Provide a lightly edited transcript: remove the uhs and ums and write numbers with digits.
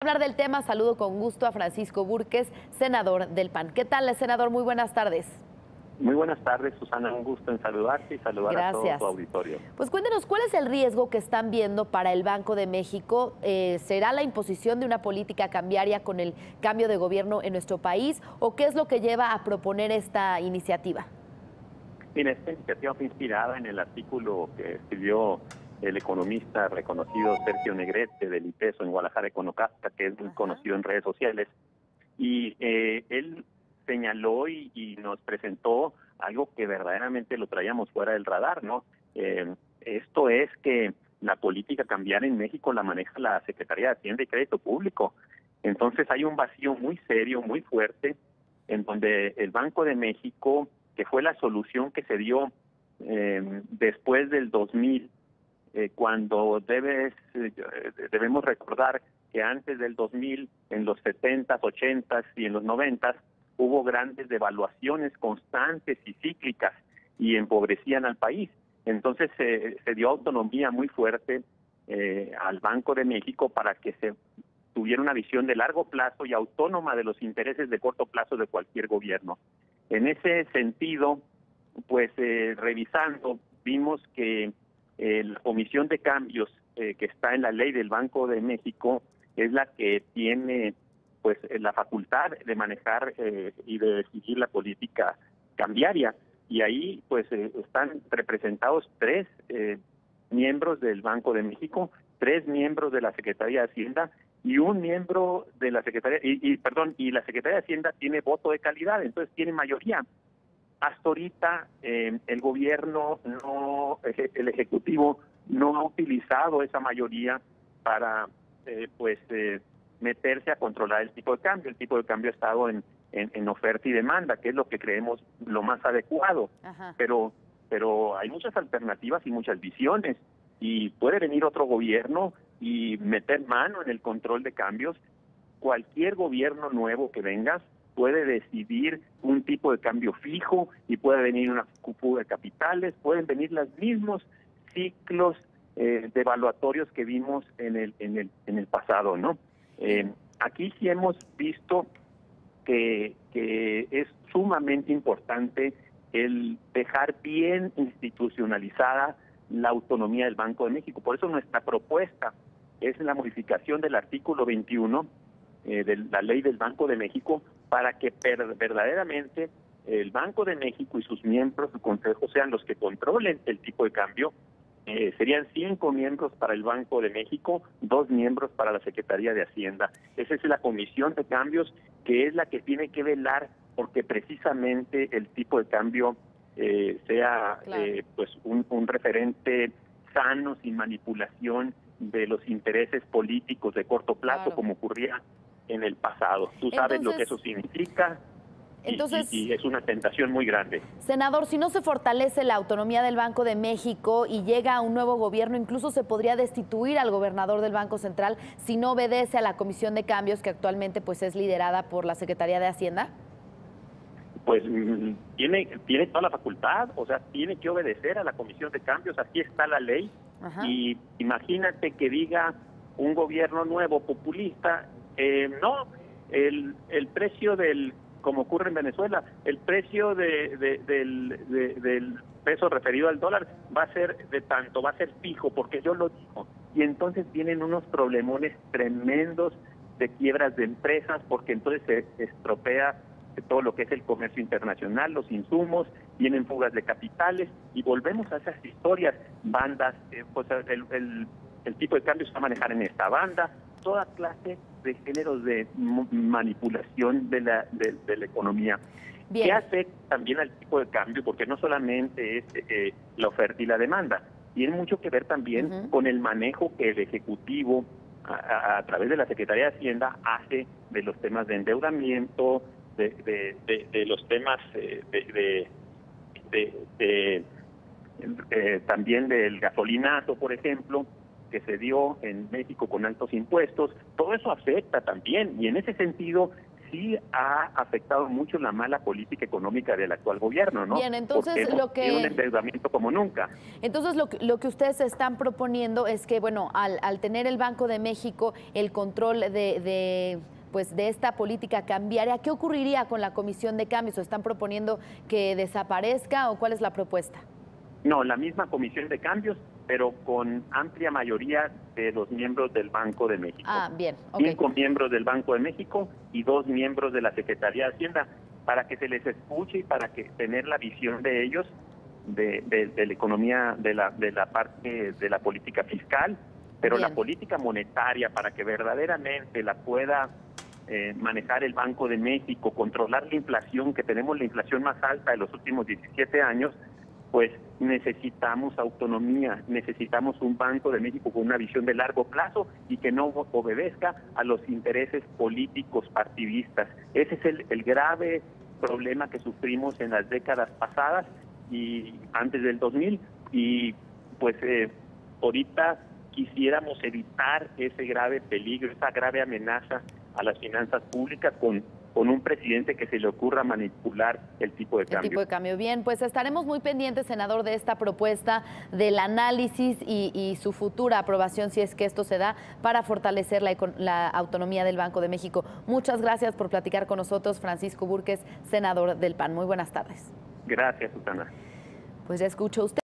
Hablar del tema, saludo con gusto a Francisco Búrquez, senador del PAN. ¿Qué tal, senador? Muy buenas tardes. Muy buenas tardes, Susana. Un gusto en saludarte y saludar a todo Gracias. tu auditorio. Pues cuéntenos, ¿cuál es el riesgo que están viendo para el Banco de México? ¿Será la imposición de una política cambiaria con el cambio de gobierno en nuestro país? ¿O qué es lo que lleva a proponer esta iniciativa? Mira, esta iniciativa fue inspirada en el artículo que escribió el economista reconocido Sergio Negrete del IPESO en Guadalajara Econocasta, que es muy conocido en redes sociales. Y él señaló y nos presentó algo que verdaderamente lo traíamos fuera del radar, ¿no? Esto es que la política cambiaria en México la maneja la Secretaría de Hacienda y Crédito Público. Entonces hay un vacío muy serio, muy fuerte, en donde el Banco de México, que fue la solución que se dio después del 2000, cuando debemos recordar que antes del 2000, en los 70s, 80s y en los 90s, hubo grandes devaluaciones constantes y cíclicas y empobrecían al país. Entonces se dio autonomía muy fuerte al Banco de México para que se tuviera una visión de largo plazo y autónoma de los intereses de corto plazo de cualquier gobierno. En ese sentido, pues revisando, vimos que la Comisión de Cambios que está en la ley del Banco de México es la que tiene pues la facultad de manejar y de decidir la política cambiaria. Y ahí pues están representados tres miembros del Banco de México, tres miembros de la Secretaría de Hacienda y un miembro de la Secretaría, y la Secretaría de Hacienda tiene voto de calidad, entonces tiene mayoría. Hasta ahorita el gobierno, el Ejecutivo, no ha utilizado esa mayoría para meterse a controlar el tipo de cambio. El tipo de cambio ha estado en oferta y demanda, que es lo que creemos lo más adecuado. Pero hay muchas alternativas y muchas visiones, y puede venir otro gobierno y meter mano en el control de cambios. Cualquier gobierno nuevo que venga puede decidir un tipo de cambio fijo y puede venir una fuga de capitales, pueden venir los mismos ciclos devaluatorios que vimos en el pasado, ¿no? Aquí sí hemos visto que es sumamente importante el dejar bien institucionalizada la autonomía del Banco de México. Por eso nuestra propuesta es la modificación del artículo 21 de la ley del Banco de México, para que verdaderamente el Banco de México y sus miembros, su consejo, sean los que controlen el tipo de cambio. Serían 5 miembros para el Banco de México, 2 miembros para la Secretaría de Hacienda. Esa es la Comisión de Cambios, que es la que tiene que velar porque precisamente el tipo de cambio sea pues un referente sano, sin manipulación de los intereses políticos de corto plazo, como ocurría en el pasado. Tú sabes lo que eso significa. Y es una tentación muy grande. Senador, si no se fortalece la autonomía del Banco de México y llega un nuevo gobierno, incluso se podría destituir al gobernador del Banco Central si no obedece a la Comisión de Cambios, que actualmente pues es liderada por la Secretaría de Hacienda. Pues tiene toda la facultad, o sea, tiene que obedecer a la Comisión de Cambios, aquí está la ley. Y imagínate que diga un gobierno nuevo populista, no, el precio como ocurre en Venezuela, el precio del peso referido al dólar va a ser de tanto, va a ser fijo, porque yo lo digo. Y entonces vienen unos problemones tremendos de quiebras de empresas, porque entonces se estropea todo lo que es el comercio internacional, los insumos, vienen fugas de capitales, y volvemos a esas historias, bandas, pues el tipo de cambio se va a manejar en esta banda, toda clase de géneros de manipulación de la economía. Bien. ¿Qué afecta también al tipo de cambio? Porque no solamente es la oferta y la demanda, tiene mucho que ver también con el manejo que el Ejecutivo, a través de la Secretaría de Hacienda, hace de los temas de endeudamiento, de los temas también del gasolinato, por ejemplo, que se dio en México con altos impuestos. Todo eso afecta también, y en ese sentido sí ha afectado mucho la mala política económica del actual gobierno, ¿no? Bien, entonces porque lo que... tiene un endeudamiento como nunca. Entonces lo que ustedes están proponiendo es que, bueno, al tener el Banco de México el control pues de esta política cambiaria, ¿qué ocurriría con la Comisión de Cambios? ¿O están proponiendo que desaparezca o cuál es la propuesta? No, la misma Comisión de Cambios, pero con amplia mayoría de los miembros del Banco de México. Ah, bien, ok. 5 miembros del Banco de México y 2 miembros de la Secretaría de Hacienda, para que se les escuche y para que tener la visión de ellos de la economía, de la parte de la política fiscal, pero Bien. la política monetaria, para que verdaderamente la pueda manejar el Banco de México, controlar la inflación, que tenemos la inflación más alta de los últimos 17 años, pues necesitamos autonomía, necesitamos un Banco de México con una visión de largo plazo y que no obedezca a los intereses políticos partidistas. Ese es el grave problema que sufrimos en las décadas pasadas y antes del 2000, y pues ahorita quisiéramos evitar ese grave peligro, esa grave amenaza a las finanzas públicas con un presidente que se le ocurra manipular el tipo de cambio. El tipo de cambio. Bien, pues estaremos muy pendientes, senador, de esta propuesta, del análisis y su futura aprobación, si es que esto se da, para fortalecer la autonomía del Banco de México. Muchas gracias por platicar con nosotros, Francisco Búrquez, senador del PAN. Muy buenas tardes. Gracias, Susana. Pues ya escuchó usted.